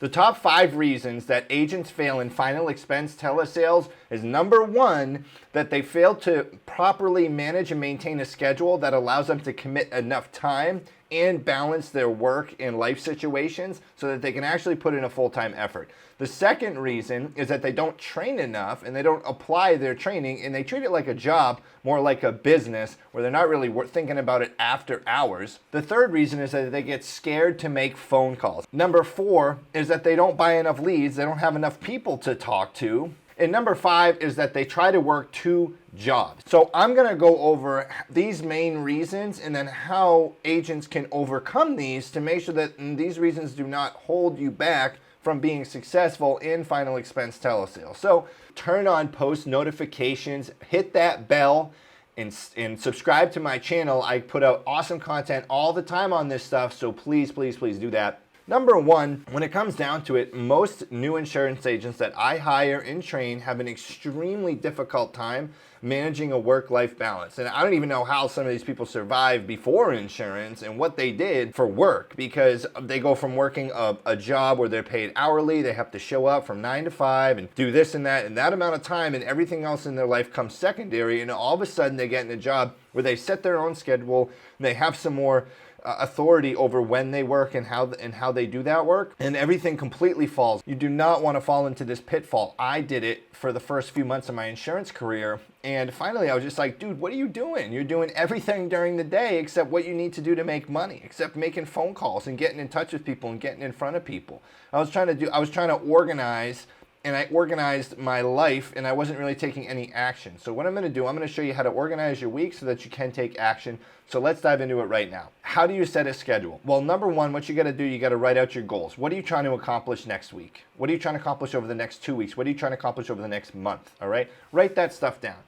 The top 5 reasons that agents fail in final expense telesales is number 1, that they fail to properly manage and maintain a schedule that allows them to commit enough time and balance their work and life situations so that they can actually put in a full-time effort. The second reason is that they don't train enough and they don't apply their training, and they treat it like a job, more like a business, where they're not really thinking about it after hours. The third reason is that they get scared to make phone calls. Number 4 is that they don't buy enough leads, they don't have enough people to talk to. And number 5 is that they try to work 2 jobs. So I'm gonna go over these main reasons and then how agents can overcome these to make sure that these reasons do not hold you back from being successful in final expense telesales. So turn on post notifications, hit that bell, and subscribe to my channel. I put out awesome content all the time on this stuff, so please, please, please do that. Number 1, when it comes down to it, most new insurance agents that I hire and train have an extremely difficult time managing a work-life balance. And I don't even know how some of these people survived before insurance and what they did for work, because they go from working a job where they're paid hourly, they have to show up from 9 to 5 and do this and that amount of time, and everything else in their life comes secondary, and all of a sudden they get in a job where they set their own schedule, and they have some more authority over when they work and how they do that work, and everything completely falls. You do not want to fall into this pitfall. I did it for the first few months of my insurance career, and finally I was just like, dude, what are you doing? You're doing everything during the day except what you need to do to make money, except making phone calls and getting in touch with people and getting in front of people. I was trying to organize, and I organized my life, and I wasn't really taking any action. So what I'm gonna do, I'm gonna show you how to organize your week so that you can take action. So let's dive into it right now. How do you set a schedule? Well, number 1, what you gotta do, you gotta write out your goals. What are you trying to accomplish next week? What are you trying to accomplish over the next 2 weeks? What are you trying to accomplish over the next month, all right? Write that stuff down.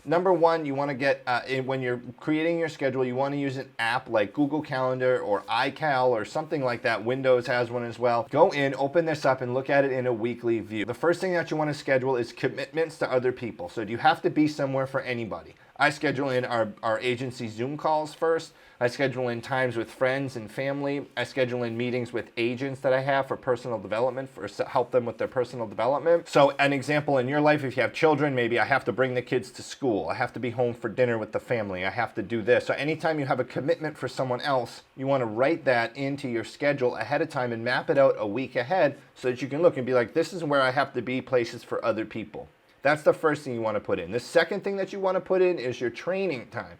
Number 1, you want to get, when you're creating your schedule, you want to use an app like Google Calendar or iCal or something like that. Windows has one as well. Go in, open this up, and look at it in a weekly view. The first thing that you want to schedule is commitments to other people. So do you have to be somewhere for anybody? I schedule in our agency Zoom calls first. I schedule in times with friends and family. I schedule in meetings with agents that I have for personal development, for help them with their personal development. So an example in your life, if you have children, maybe I have to bring the kids to school. I have to be home for dinner with the family. I have to do this. So anytime you have a commitment for someone else, you want to write that into your schedule ahead of time and map it out a week ahead so that you can look and be like, this is where I have to be places for other people. That's the first thing you want to put in. The second thing that you want to put in is your training time.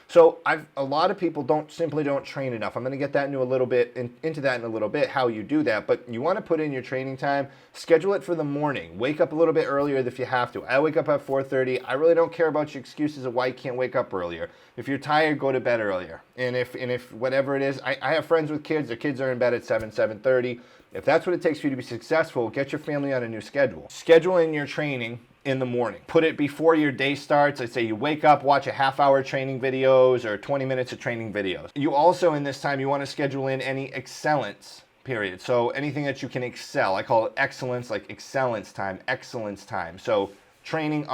So a lot of people simply don't train enough. I'm going to get that into that in a little bit, how you do that. But you want to put in your training time, schedule it for the morning. Wake up a little bit earlier if you have to. I wake up at 4:30. I really don't care about your excuses of why you can't wake up earlier. If you're tired, go to bed earlier. And if whatever it is, I have friends with kids. Their kids are in bed at 7:30. If that's what it takes for you to be successful, get your family on a new schedule. Schedule in your training in the morning. Put it before your day starts. I'd say you wake up, watch a half-hour training videos or 20 minutes of training videos. You also, in this time, you want to schedule in any excellence period. So anything that you can excel. I call it excellence, like excellence time. So training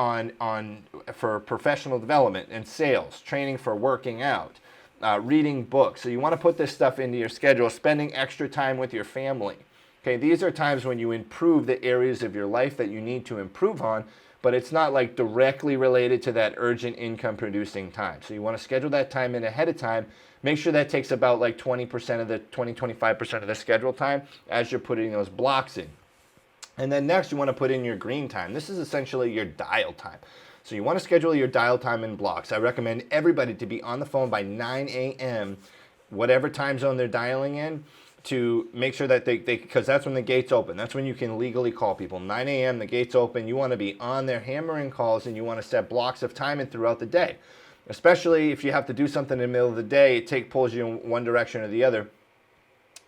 for professional development and sales, training for working out, reading books. So you want to put this stuff into your schedule, spending extra time with your family. Okay, these are times when you improve the areas of your life that you need to improve on, but it's not like directly related to that urgent income producing time. So you want to schedule that time in ahead of time. Make sure that takes about like 25% of the schedule time as you're putting those blocks in. And then next you want to put in your green time. This is essentially your dial time. So you want to schedule your dial time in blocks. I recommend everybody to be on the phone by 9 a.m., whatever time zone they're dialing in, to make sure that because that's when the gates open. That's when you can legally call people. 9 a.m., the gates open. You want to be on there hammering calls, and you want to set blocks of time in throughout the day. Especially if you have to do something in the middle of the day, it pulls you in one direction or the other.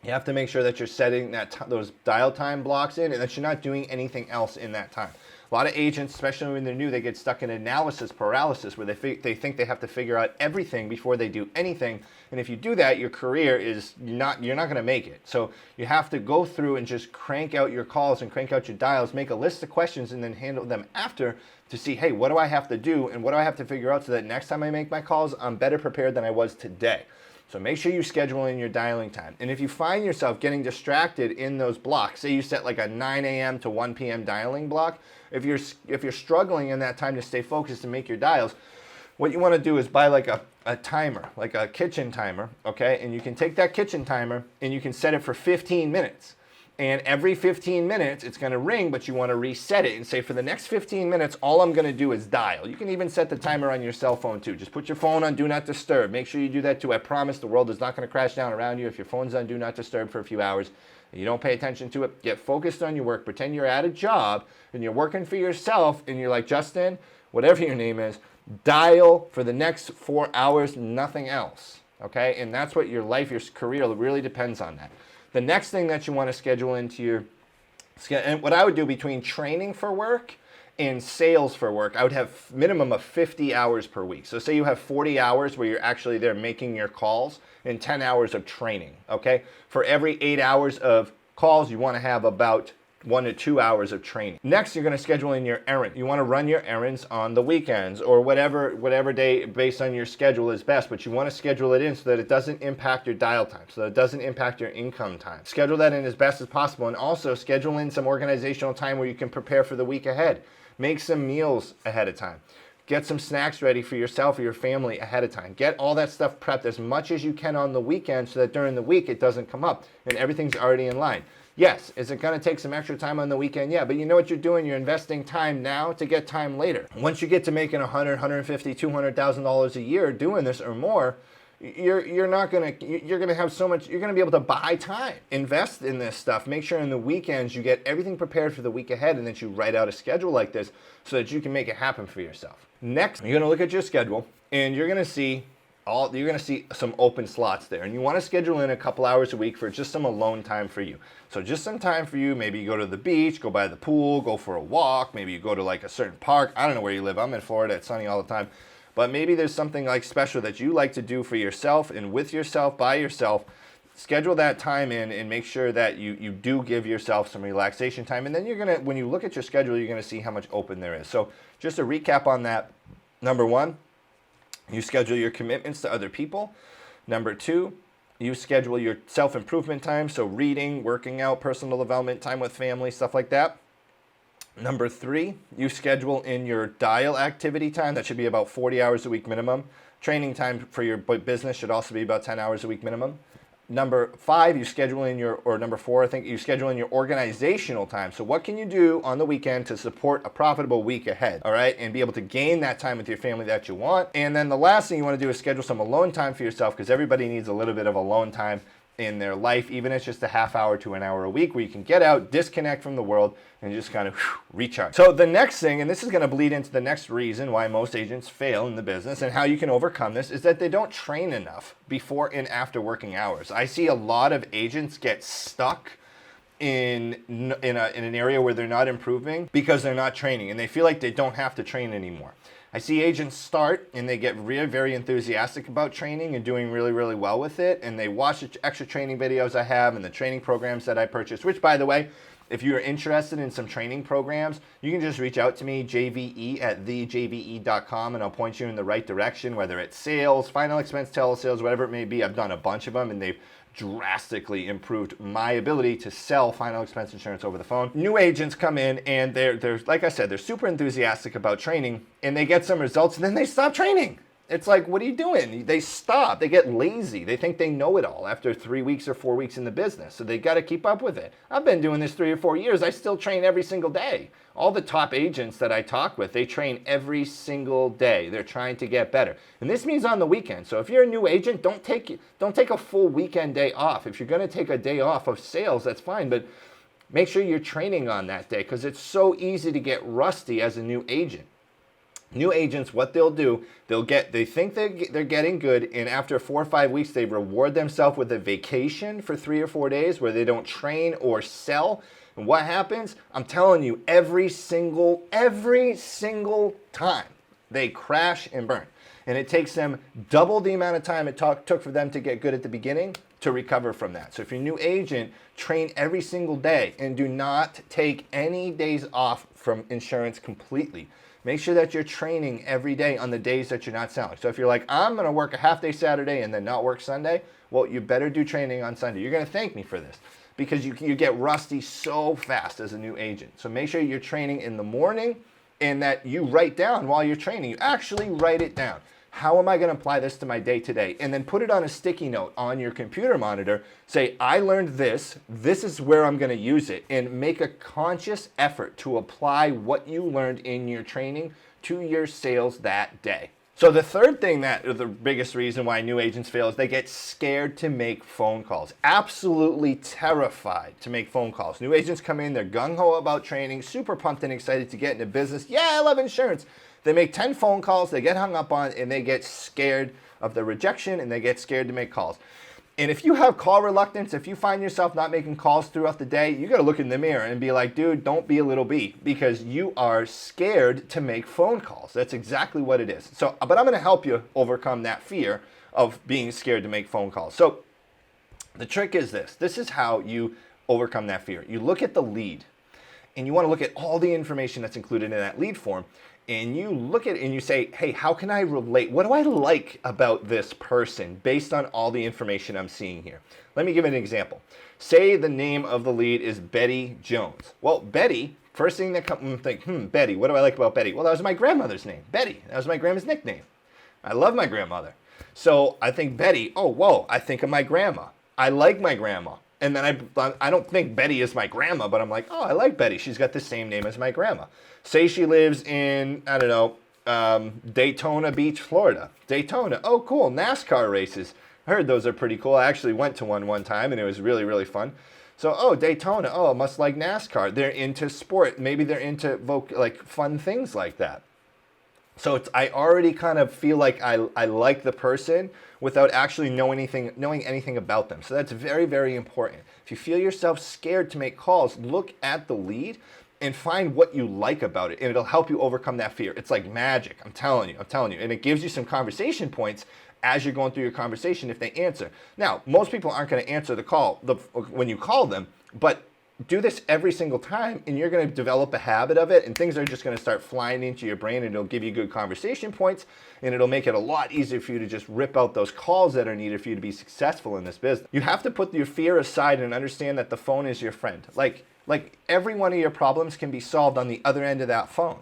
You have to make sure that you're setting those dial time blocks in and that you're not doing anything else in that time. A lot of agents, especially when they're new, they get stuck in analysis paralysis where they think they have to figure out everything before they do anything. And if you do that, your career is you're not going to make it. So you have to go through and just crank out your calls and crank out your dials, make a list of questions, and then handle them after to see, hey, what do I have to do and what do I have to figure out so that next time I make my calls, I'm better prepared than I was today. So make sure you schedule in your dialing time. And if you find yourself getting distracted in those blocks, say you set like a 9 a.m. to 1 p.m. dialing block, if you're struggling in that time to stay focused and make your dials, what you want to do is buy like a timer, like a kitchen timer, okay? And you can take that kitchen timer and you can set it for 15 minutes. And every 15 minutes, it's going to ring, but you want to reset it and say, for the next 15 minutes, all I'm going to do is dial. You can even set the timer on your cell phone, too. Just put your phone on Do Not Disturb. Make sure you do that, too. I promise the world is not going to crash down around you if your phone's on Do Not Disturb for a few hours and you don't pay attention to it. Get focused on your work. Pretend you're at a job and you're working for yourself and you're like, Justin, whatever your name is, dial for the next 4 hours, nothing else, okay? And that's what your life, your career really depends on that. The next thing that you want to schedule into your, and what I would do between training for work and sales for work, I would have minimum of 50 hours per week. So say you have 40 hours where you're actually there making your calls and 10 hours of training, okay? For every 8 hours of calls, you want to have about 1 to 2 hours of training. Next, you're going to schedule in your errand. You want to run your errands on the weekends or whatever day based on your schedule is best, but you want to schedule it in so that it doesn't impact your dial time, so that it doesn't impact your income time. Schedule that in as best as possible, and also schedule in some organizational time where you can prepare for the week ahead. Make some meals ahead of time. Get some snacks ready for yourself or your family ahead of time. Get all that stuff prepped as much as you can on the weekend so that during the week it doesn't come up and everything's already in line. Yes, is it going to take some extra time on the weekend? Yeah, but you know what you're doing? You're investing time now to get time later. Once you get to making $100,000, $150,000, $200,000 a year doing this or more, you're going to have so much, you're going to be able to buy time. Invest in this stuff. Make sure in the weekends you get everything prepared for the week ahead and that you write out a schedule like this so that you can make it happen for yourself. Next, you're going to look at your schedule and you're going to see some open slots there, and you want to schedule in a couple hours a week for just some alone time for you. So just some time for you. Maybe you go to the beach, go by the pool, go for a walk. Maybe you go to like a certain park. I don't know where you live. I'm in Florida. It's sunny all the time. But maybe there's something like special that you like to do for yourself and with yourself, by yourself. Schedule that time in and make sure that you do give yourself some relaxation time. And then you're going to, when you look at your schedule, you're going to see how much open there is. So just a recap on that. Number one, you schedule your commitments to other people. Number two, you schedule your self-improvement time, so reading, working out, personal development, time with family, stuff like that. Number three, you schedule in your dial activity time. That should be about 40 hours a week minimum. Training time for your business should also be about 10 hours a week minimum. Number five, you schedule in number four, I think, you schedule in your organizational time. So what can you do on the weekend to support a profitable week ahead, all right? And be able to gain that time with your family that you want. And then the last thing you want to do is schedule some alone time for yourself, because everybody needs a little bit of alone time in their life, even if it's just a half hour to an hour a week where you can get out, disconnect from the world, and just kind of recharge. So the next thing, and this is going to bleed into the next reason why most agents fail in the business and how you can overcome this, is that they don't train enough before and after working hours. I see a lot of agents get stuck in an area where they're not improving because they're not training, and they feel like they don't have to train anymore. I see agents start and they get very enthusiastic about training and doing really well with it, and they watch the extra training videos I have and the training programs that I purchase, which, by the way, if you're interested in some training programs, you can just reach out to me, jve@thejve.com, and I'll point you in the right direction, whether it's sales, final expense, telesales, whatever it may be. I've done a bunch of them, and they've drastically improved my ability to sell final expense insurance over the phone. New agents come in and they're like I said, they're super enthusiastic about training, and they get some results and then they stop training. It's like, what are you doing? They stop. They get lazy. They think they know it all after 3 weeks or 4 weeks in the business. So they got to keep up with it. I've been doing this 3 or 4 years. I still train every single day. All the top agents that I talk with, they train every single day. They're trying to get better. And this means on the weekend. So if you're a new agent, don't take a full weekend day off. If you're going to take a day off of sales, that's fine. But make sure you're training on that day, because it's so easy to get rusty as a new agent. New agents, what they'll do, they think they're getting good, and after 4 or 5 weeks, they reward themselves with a vacation for 3 or 4 days where they don't train or sell. And what happens? I'm telling you, every single time, they crash and burn. And it takes them double the amount of time it took for them to get good at the beginning to recover from that. So if you're a new agent, train every single day and do not take any days off from insurance completely. Make sure that you're training every day on the days that you're not selling. So if you're like, I'm going to work a half day Saturday and then not work Sunday, well, you better do training on Sunday. You're going to thank me for this because you get rusty so fast as a new agent. So make sure you're training in the morning and that you write down while you're training. You actually write it down. How am I going to apply this to my day today? And then put it on a sticky note on your computer monitor. Say, I learned this. This is where I'm going to use it. And make a conscious effort to apply what you learned in your training to your sales that day. So the third thing the biggest reason why new agents fail is they get scared to make phone calls. Absolutely terrified to make phone calls. New agents come in, they're gung-ho about training, super pumped and excited to get into business. Yeah, I love insurance. They make 10 phone calls, they get hung up on, and they get scared of the rejection, and they get scared to make calls. And if you have call reluctance, if you find yourself not making calls throughout the day, you got to look in the mirror and be like, dude, don't be a little bee, because you are scared to make phone calls. That's exactly what it is. So, but I'm going to help you overcome that fear of being scared to make phone calls. So the trick is this. This is how you overcome that fear. You look at the lead, and you want to look at all the information that's included in that lead form. And you look at it and you say, hey, how can I relate? What do I like about this person based on all the information I'm seeing here? Let me give an example. Say the name of the lead is Betty Jones. Well, Betty, first thing that comes, and think, Betty, what do I like about Betty? Well, that was my grandmother's name, Betty. That was my grandma's nickname. I love my grandmother. So I think Betty, oh, whoa, I think of my grandma. I like my grandma. And then I don't think Betty is my grandma, but I'm like, oh, I like Betty. She's got the same name as my grandma. Say she lives in, I don't know, Daytona Beach, Florida. Daytona, oh, cool, NASCAR races. I heard those are pretty cool. I actually went to one time, and it was really, really fun. So, oh, Daytona, oh, must like NASCAR. They're into sport. Maybe they're into like fun things like that. So I already kind of feel like I like the person without actually knowing anything about them. So that's very, very important. If you feel yourself scared to make calls, look at the lead and find what you like about it, and it'll help you overcome that fear. It's like magic, I'm telling you. And it gives you some conversation points as you're going through your conversation if they answer. Now, most people aren't going to answer the call when you call them, but do this every single time, and you're going to develop a habit of it, and things are just going to start flying into your brain, and it'll give you good conversation points, and it'll make it a lot easier for you to just rip out those calls that are needed for you to be successful in this business. You have to put your fear aside and understand that the phone is your friend. Like every one of your problems can be solved on the other end of that phone.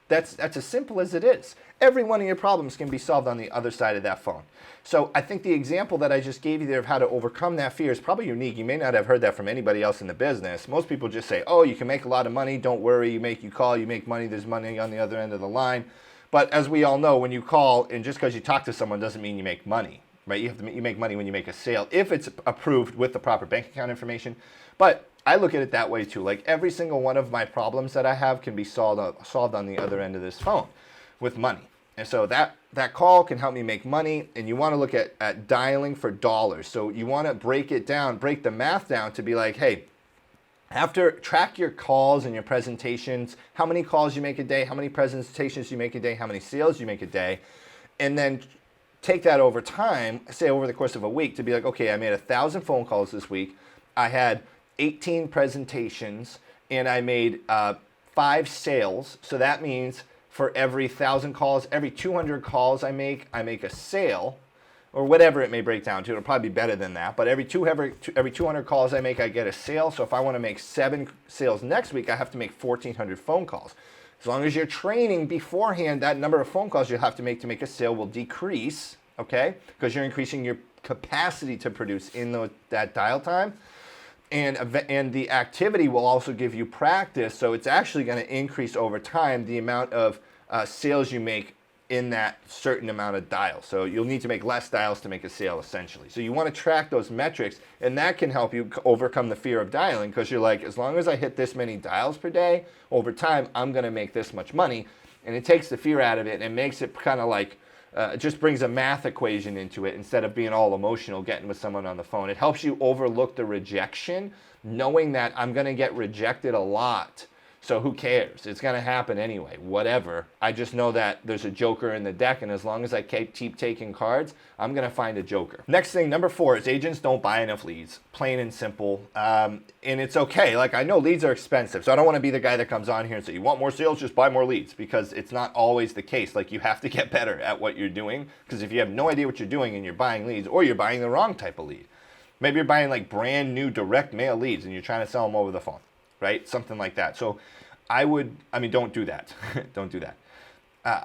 That's as simple as it is. Every one of your problems can be solved on the other side of that phone. So I think the example that I just gave you there of how to overcome that fear is probably unique. You may not have heard that from anybody else in the business. Most people just say, oh, you can make a lot of money. Don't worry. You call, you make money. There's money on the other end of the line. But as we all know, when you call, and just because you talk to someone doesn't mean you make money, right? You make money when you make a sale, if it's approved with the proper bank account information. But I look at it that way too. Like every single one of my problems that I have can be solved on the other end of this phone with money. And so that call can help me make money, and you want to look at dialing for dollars. So you want to break the math down to be like, hey, track your calls and your presentations, how many calls you make a day, how many presentations you make a day, how many sales you make a day, and then take that over time, say over the course of a week, to be like, okay, I made 1,000 phone calls this week, I had 18 presentations, and I made 5 sales. So that means for every 1,000 calls, every 200 calls I make a sale, or whatever it may break down to. It'll probably be better than that. But every 200 calls I make, I get a sale. So if I want to make 7 sales next week, I have to make 1,400 phone calls. As long as you're training beforehand, that number of phone calls you have to make a sale will decrease, okay? Because you're increasing your capacity to produce in that dial time. And the activity will also give you practice, so it's actually going to increase over time the amount of sales you make in that certain amount of dials. So you'll need to make less dials to make a sale, essentially. So you want to track those metrics, and that can help you overcome the fear of dialing, because you're like, as long as I hit this many dials per day, over time, I'm going to make this much money. And it takes the fear out of it and makes it kind of like, it just brings a math equation into it instead of being all emotional getting with someone on the phone. It helps you overlook the rejection, knowing that I'm going to get rejected a lot. So who cares? It's going to happen anyway, whatever. I just know that there's a joker in the deck, and as long as I keep taking cards, I'm going to find a joker. Next thing, number 4, is agents don't buy enough leads. Plain and simple. And it's okay. Like, I know leads are expensive, so I don't want to be the guy that comes on here and say, you want more sales, just buy more leads, because it's not always the case. Like, you have to get better at what you're doing, because if you have no idea what you're doing and you're buying leads, or you're buying the wrong type of lead. Maybe you're buying like brand new direct mail leads and you're trying to sell them over the phone, right? Something like that. So don't do that. Don't do that.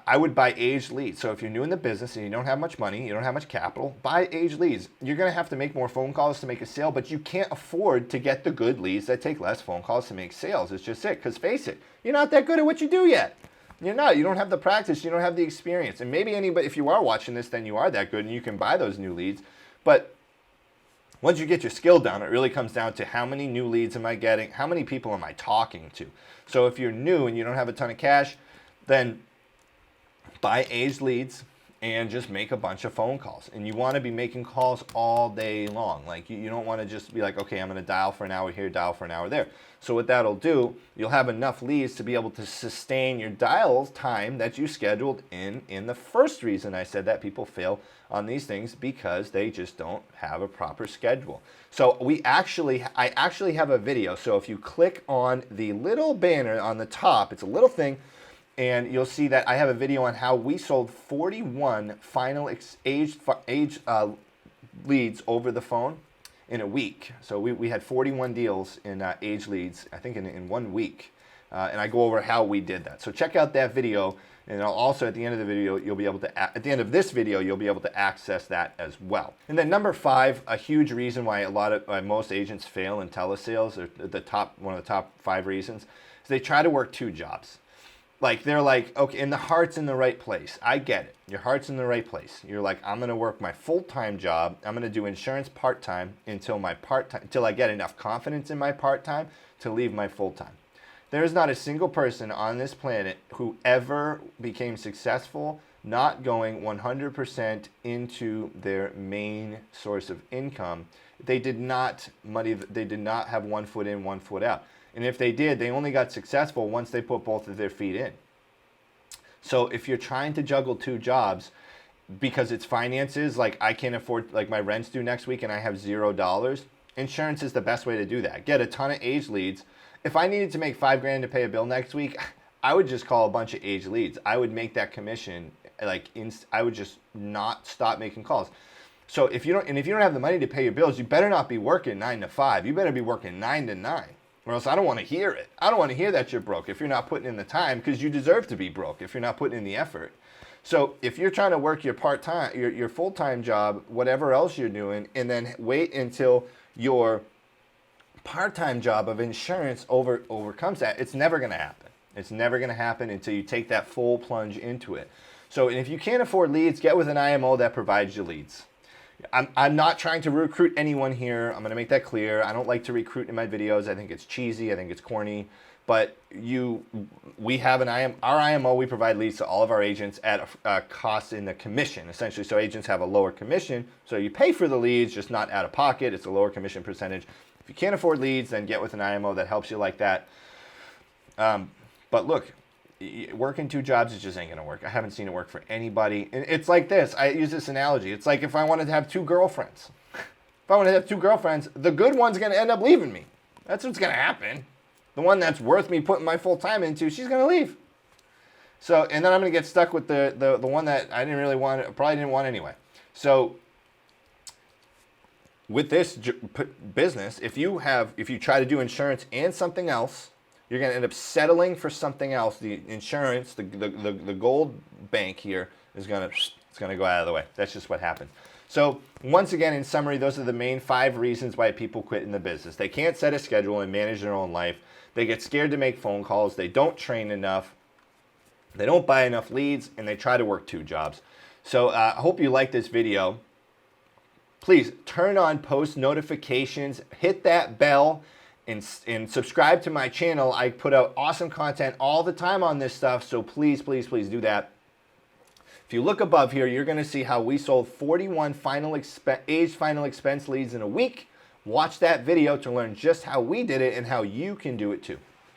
I would buy aged leads. So if you're new in the business and you don't have much money, you don't have much capital, buy aged leads. You're going to have to make more phone calls to make a sale, but you can't afford to get the good leads that take less phone calls to make sales. It's just it. Because face it, you're not that good at what you do yet. You're not. You don't have the practice. You don't have the experience. And maybe anybody, if you are watching this, then you are that good and you can buy those new leads. But once you get your skill down, it really comes down to how many new leads am I getting? How many people am I talking to? So if you're new and you don't have a ton of cash, then buy aged leads and just make a bunch of phone calls. And you want to be making calls all day long. Like you don't want to just be like, okay, I'm going to dial for an hour here, dial for an hour there. So what that'll do, you'll have enough leads to be able to sustain your dial time that you scheduled in the first reason I said that people fail on these things, because they just don't have a proper schedule. So I actually have a video. So if you click on the little banner on the top, it's a little thing, and you'll see that I have a video on how we sold 41 final aged leads over the phone in a week. So we had 41 deals in aged leads, I think in 1 week. And I go over how we did that. So check out that video. And also at the end of the video, you'll be able to, at the end of this video, you'll be able to access that as well. And then number 5, a huge reason why most agents fail in telesales, or one of the top 5 reasons, is they try to work 2 jobs. Like they're like, okay, and the heart's in the right place. I get it. Your heart's in the right place. You're like, I'm gonna work my full-time job. I'm gonna do insurance part-time until I get enough confidence in my part-time to leave my full-time. There is not a single person on this planet who ever became successful not going 100% into their main source of income. They did not have one foot in, one foot out. And if they did, they only got successful once they put both of their feet in. So if you're trying to juggle 2 jobs because it's finances, like I can't afford, like my rent's due next week and I have $0, insurance is the best way to do that. Get a ton of aged leads. If I needed to make $5,000 to pay a bill next week, I would just call a bunch of aged leads. I would make that commission, I would just not stop making calls. So if you don't have the money to pay your bills, you better not be working 9 to 5. You better be working 9 to 9. Or else I don't want to hear it. I don't want to hear that you're broke if you're not putting in the time, because you deserve to be broke if you're not putting in the effort. So if you're trying to work your part-time, your full-time job, whatever else you're doing, and then wait until your part-time job of insurance overcomes that, it's never going to happen. It's never going to happen until you take that full plunge into it. So if you can't afford leads, get with an IMO that provides you leads. I'm not trying to recruit anyone here. I'm going to make that clear. I don't like to recruit in my videos. I think it's cheesy. I think it's corny. But we have our IMO. We provide leads to all of our agents at a cost in the commission, essentially. So agents have a lower commission. So you pay for the leads, just not out of pocket. It's a lower commission percentage. If you can't afford leads, then get with an IMO that helps you like that. But look, working 2 jobs, it just ain't gonna work. I haven't seen it work for anybody. And it's like this. I use this analogy. It's like if I wanted to have 2 girlfriends. If I want to have 2 girlfriends, the good one's gonna end up leaving me. That's what's gonna happen. The one that's worth me putting my full time into, she's gonna leave. So, and then I'm gonna get stuck with the one that I didn't really want, probably didn't want anyway. So, with this business, if you try to do insurance and something else, you're going to end up settling for something else. The insurance, the gold bank here it's going to go out of the way. That's just what happened. So once again, in summary, those are the main 5 reasons why people quit in the business. They can't set a schedule and manage their own life. They get scared to make phone calls. They don't train enough. They don't buy enough leads, and they try to work 2 jobs. So I hope you like this video. Please turn on post notifications, hit that bell, and subscribe to my channel. I put out awesome content all the time on this stuff, so please, please, please do that. If you look above here, you're going to see how we sold 41 aged final expense leads in a week. Watch that video to learn just how we did it and how you can do it too.